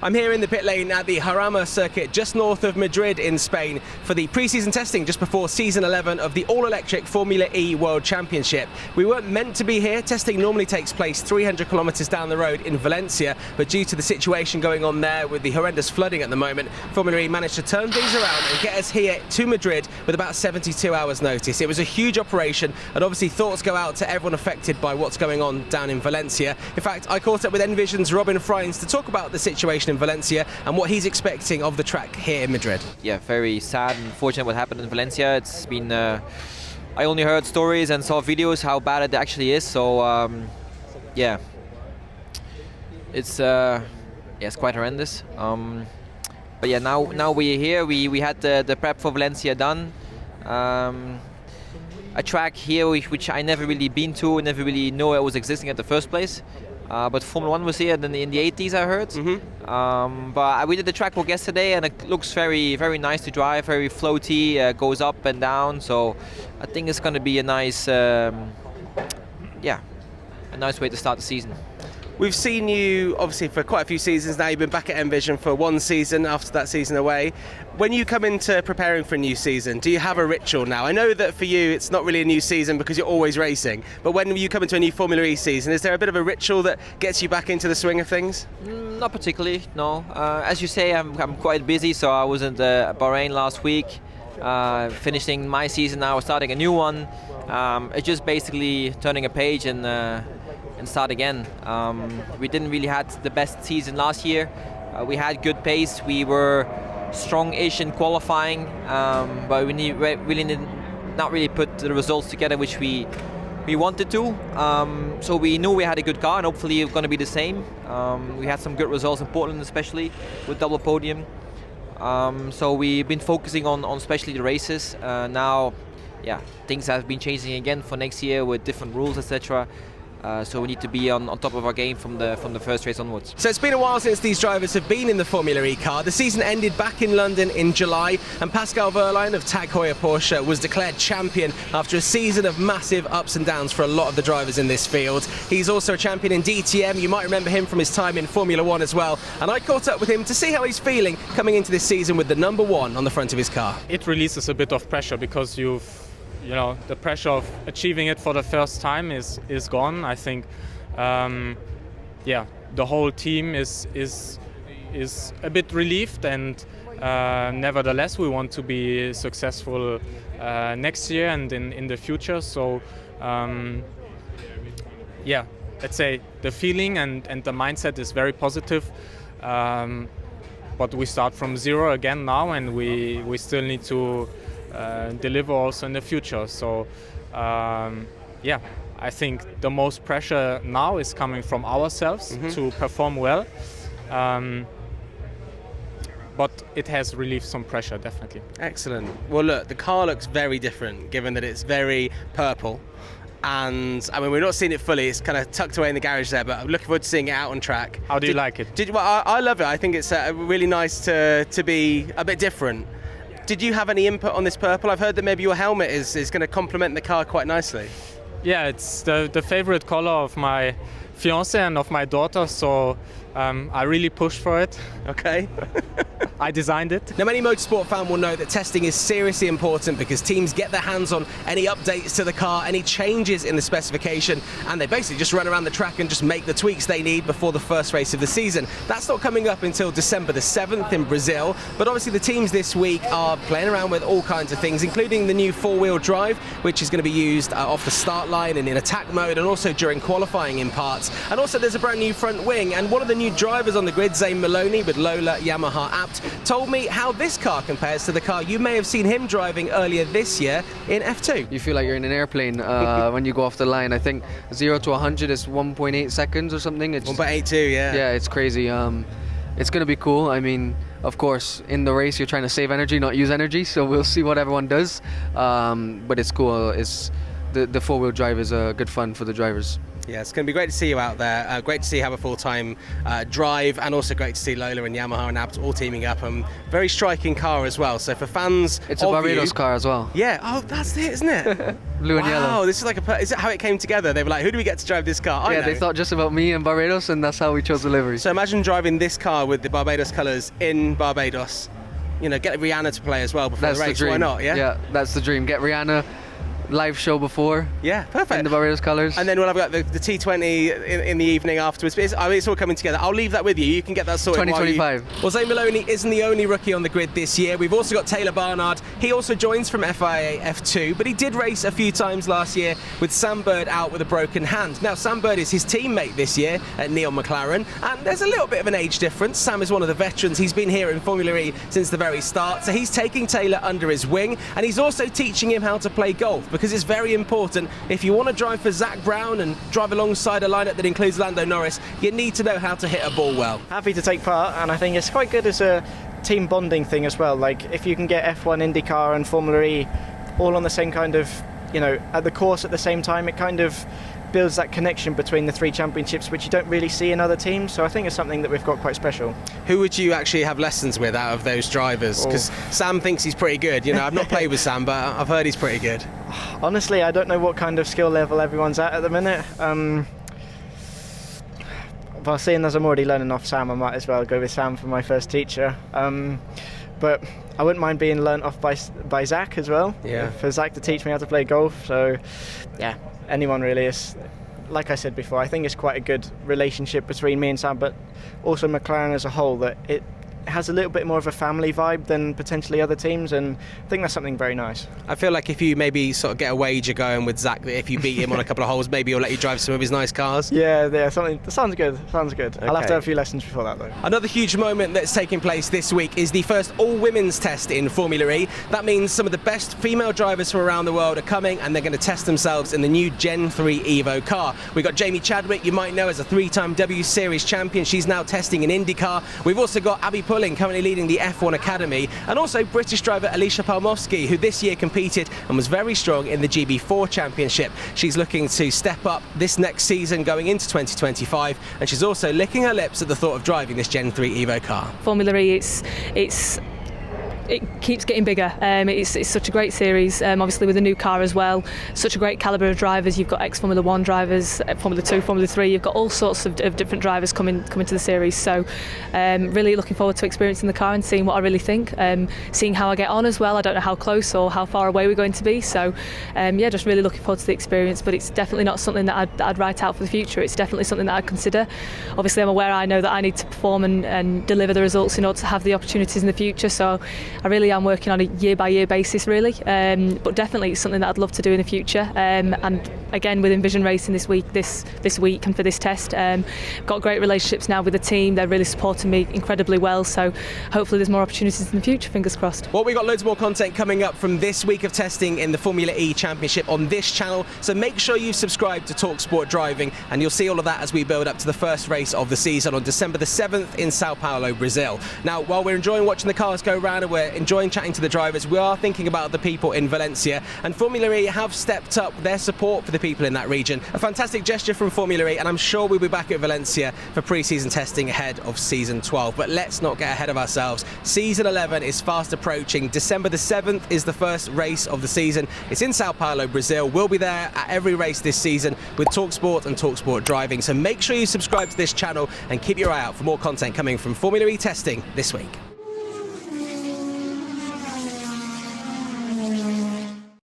I'm here in the pit lane at the Jarama circuit just north of Madrid in Spain for the pre-season testing just before season 11 of the all-electric Formula E World Championship. We weren't meant to be here. Testing normally takes place 300 kilometres down the road in Valencia, but due to the situation going on there with the horrendous flooding at the moment, Formula E managed to turn things around and get us here to Madrid with about 72 hours notice. It was a huge operation, and obviously thoughts go out to everyone affected by what's going on down in Valencia. In fact, I caught up with Envision's Robin Frijns to talk about the situation in Valencia and what he's expecting of the track here in Madrid. Yeah, very sad and unfortunate what happened in Valencia. It's been, I only heard stories and saw videos how bad it actually is. So yeah, it's quite horrendous. But yeah, now we're here. We had the prep for Valencia done. A track here which I never really been to, never really know it was existing at the first place. But Formula 1 was here in the 80s, I heard. But we did the track walk yesterday, and it looks very, very nice to drive, very floaty, goes up and down. So I think it's going to be a nice, a nice way to start the season. We've seen you, obviously, for quite a few seasons now. You've been back at Envision for one season after that season away. When you come into preparing for a new season, do you have a ritual now? I know that for you, it's not really a new season because you're always racing. But when you come into a new Formula E season, is there a bit of a ritual that gets you back into the swing of things? Not particularly, no. As you say, I'm quite busy, so I was in Bahrain last week, finishing my season now, starting a new one. It's just basically turning a page and start again. We didn't really had the best season last year. We had good pace. We were strong-ish in qualifying, but we really did not really put the results together which we wanted to. So we knew we had a good car, and hopefully it's going to be the same. We had some good results in Portland, especially with double podium. So we've been focusing on especially the races. Now, yeah, things have been changing again for next year with different rules, etc. So we need to be on top of our game from the first race onwards. So it's been a while since these drivers have been in the Formula E car. The season ended back in London in July, and Pascal Verline of Heuer Porsche was declared champion after a season of massive ups and downs for a lot of the drivers in this field. He's also a champion in DTM. You might remember him from his time in Formula 1 as well. And I caught up with him to see how he's feeling coming into this season with the number 1 on the front of his car. It releases a bit of pressure because the pressure of achieving it for the first time is gone. I think, the whole team is a bit relieved, and nevertheless we want to be successful next year and in the future. So, let's say the feeling and the mindset is very positive. But we start from zero again now, and we still need to deliver also in the future. So I think the most pressure now is coming from ourselves to perform well, but it has relieved some pressure, definitely. Excellent. Well, look, the car looks very different given that it's very purple. And I mean, we're not seeing it fully, it's kind of tucked away in the garage there, but I'm looking forward to seeing it out on track. How do you like it? I love it. I think it's really nice to be a bit different. Did you have any input on this purple? I've heard that maybe your helmet is going to complement the car quite nicely. Yeah, it's the favorite color of my fiancé and of my daughter, so I really pushed for it. Okay. I designed it. Now, many motorsport fans will know that testing is seriously important because teams get their hands on any updates to the car, any changes in the specification, and they basically just run around the track and just make the tweaks they need before the first race of the season. That's not coming up until December the 7th in Brazil, but obviously the teams this week are playing around with all kinds of things, including the new four-wheel drive, which is going to be used off the start line and in attack mode, and also during qualifying in parts. And also there's a brand new front wing, and one of the new drivers on the grid, Zane Maloney with Lola Yamaha ABT, told me how this car compares to the car you may have seen him driving earlier this year in F2. You feel like you're in an airplane when you go off the line. I think 0 to 100 is 1.8 seconds or something. It's 1.82, yeah. Yeah, it's crazy. It's going to be cool. I mean, of course, in the race you're trying to save energy, not use energy, so we'll see what everyone does. But it's cool. The four-wheel drive is good fun for the drivers. Yeah, it's going to be great to see you out there. Great to see you have a full-time drive, and also great to see Lola and Yamaha and ABT all teaming up. Very striking car as well. So for fans, it's a Barbados car as well. Yeah. Oh, that's it, isn't it? Blue and yellow. Wow, this is is it how it came together? They were like, who do we get to drive this car? Yeah, they thought just about me and Barbados, and that's how we chose the livery. So imagine driving this car with the Barbados colours in Barbados. You know, get Rihanna to play as well before That's the race. The dream. Why not? Yeah. Yeah, that's the dream. Get Rihanna live show before. Yeah, perfect. In the Barbados colours. And then we'll have got the T20 in the evening afterwards. But it's all coming together. I'll leave that with you. You can get that sorted. 2025. Well, Zay Maloney isn't the only rookie on the grid this year. We've also got Taylor Barnard. He also joins from FIA F2, but he did race a few times last year with Sam Bird out with a broken hand. Now, Sam Bird is his teammate this year at NEOM McLaren, and there's a little bit of an age difference. Sam is one of the veterans. He's been here in Formula E since the very start, so he's taking Taylor under his wing, and he's also teaching him how to play golf, because it's very important. If you want to drive for Zach Brown and drive alongside a lineup that includes Lando Norris, you need to know how to hit a ball well. Happy to take part, and I think it's quite good as a team bonding thing as well. Like, if you can get F1, IndyCar and Formula E all on the same kind of, at the course at the same time, it kind of builds that connection between the 3 championships, which you don't really see in other teams. So I think it's something that we've got quite special. Who would you actually have lessons with out of those drivers? Because Sam thinks he's pretty good. I've not played with Sam, but I've heard he's pretty good. Honestly, I don't know what kind of skill level everyone's at the minute. Well, seeing as I'm already learning off Sam, I might as well go with Sam for my first teacher. But I wouldn't mind being learnt off by Zach as well. Yeah. For Zach to teach me how to play golf. So, yeah, anyone really is. Like I said before, I think it's quite a good relationship between me and Sam, but also McLaren as a whole, that it has a little bit more of a family vibe than potentially other teams, and I think that's something very nice. I feel like if you maybe sort of get a wager going with Zach, that if you beat him on a couple of holes, maybe he'll let you drive some of his nice cars. Yeah, something. That sounds good. Okay. I'll have to have a few lessons before that, though. Another huge moment that's taking place this week is the first all-women's test in Formula E. That means some of the best female drivers from around the world are coming, and they're going to test themselves in the new Gen 3 Evo car. We've got Jamie Chadwick, you might know as a 3-time W Series champion. She's now testing in IndyCar. We've also got Abby Pulling currently leading the F1 Academy, and also British driver Alisha Palmowski, who this year competed and was very strong in the GB4 Championship. She's looking to step up this next season going into 2025, and she's also licking her lips at the thought of driving this Gen 3 Evo car. Formula E, it keeps getting bigger. It's such a great series, obviously with a new car as well. Such a great calibre of drivers. You've got ex-Formula 1 drivers, Formula 2, Formula 3. You've got all sorts of different drivers coming to the series. So really looking forward to experiencing the car and seeing what I really think. Seeing how I get on as well. I don't know how close or how far away we're going to be. So just really looking forward to the experience. But it's definitely not something that I'd write out for the future. It's definitely something that I'd consider. Obviously I'm aware, I know that I need to perform and deliver the results in order to have the opportunities in the future. So I really am working on a year-by-year basis, really, but definitely it's something that I'd love to do in the future. And again, with Envision racing this week and for this test, got great relationships now with the team. They're really supporting me incredibly well. So hopefully there's more opportunities in the future. Fingers crossed. Well, we've got loads more content coming up from this week of testing in the Formula E Championship on this channel. So make sure you subscribe to talkSPORT Driving, and you'll see all of that as we build up to the first race of the season on December the 7th in Sao Paulo, Brazil. Now, while we're enjoying watching the cars go round and we're enjoying chatting to the drivers, we are thinking about the people in Valencia, and Formula E have stepped up their support for the people in that region. A fantastic gesture from Formula E, and I'm sure we'll be back at Valencia for pre-season testing ahead of season 12. But let's not get ahead of ourselves. Season 11 is fast approaching. December the 7th is the first race of the season. It's in Sao Paulo, Brazil. We'll be there at every race this season with talkSPORT and talkSPORT Driving. So make sure you subscribe to this channel and keep your eye out for more content coming from Formula E testing this week.